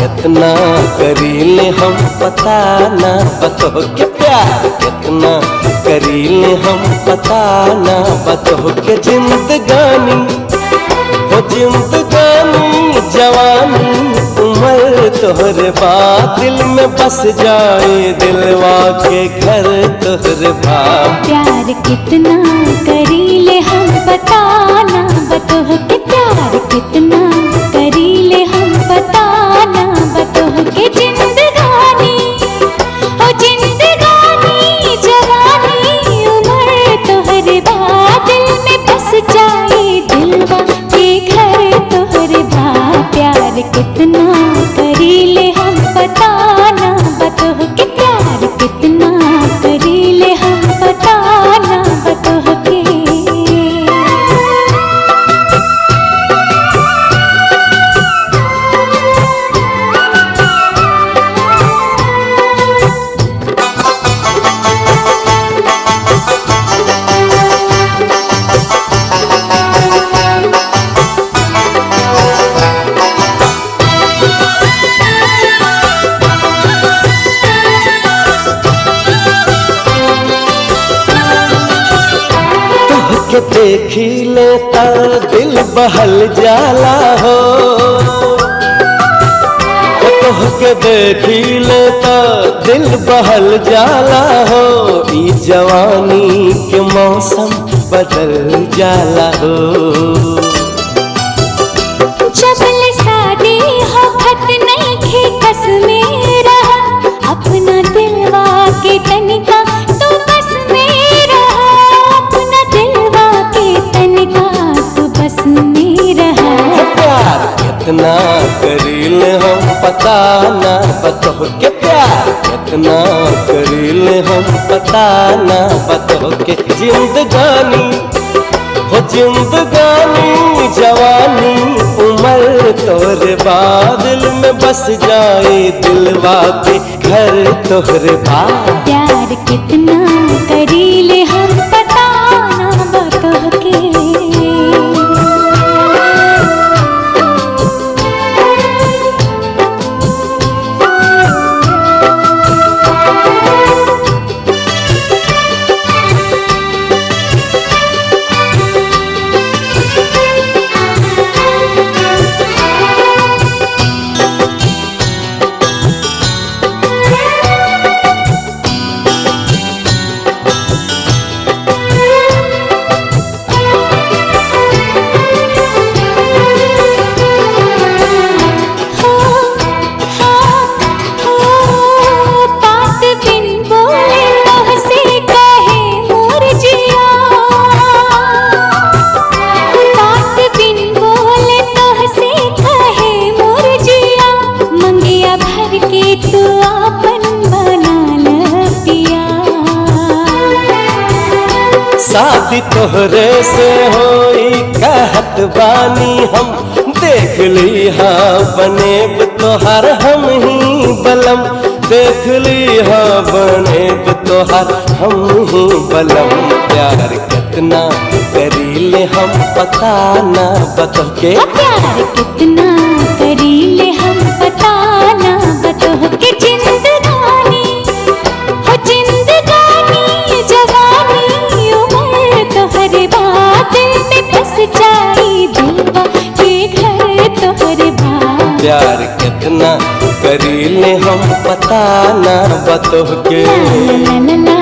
कितना करीले हम पता ना बतो के प्यार कितना करीले हम पता ना बतो के जिंदगानी हो जिंदगानी जवानी उम्र तोहरे बात दिल में बस जाए दिलवा के घर तोहरे बात प्यार कितना करीले हम बताना बतो के प्यार कितना करीले हम बताना बतो के जिंदगानी हो जिंदगानी जवानी उम्र तोहरे बात दिल में बस जाए दिलवा के घर तोहरे बात प्यार कितना करीले हम बताना बतो के प्यार कितना करीले हम बताना बतो के के देखी लेता दिल बहल जाला हो तोह के देखी लेता दिल बहल जाला हो ई जवानी के मौसम बदल जाला हो जबल शादी हो खत नहीं खे कस में रहा अपना दिलवा के तनिका तू बस में रहा अपना दिलवा के तनिका तू बस में रहा प्यार कितना करीले हम पता ना बतो के प्यार कितना करीले हम पता ना बतो के जिंदगानी हो जिंदगानी जवानी उम्र तोहरे बादल में बस जाए दिलवा के घर तोहरे बात प्यार कितना करीले हम बताना बतो के शादी तोहरे से होई कहत बानी हम देख ली हाँ बनेब तोहार हम ही बलम देख ली हाँ बनेब तोहार हम ही बलम प्यार कितना करीले हम पता ना बतो के प्यार कितना करीले हम बताना बतो के जिंदगानी हो जिंदगानी जवानी उम्र तोहरे बात दिल में बस जाए दिलवा के घर तोहरे बात प्यार कितना करीले हम पता ना बतो के ला ला ला ला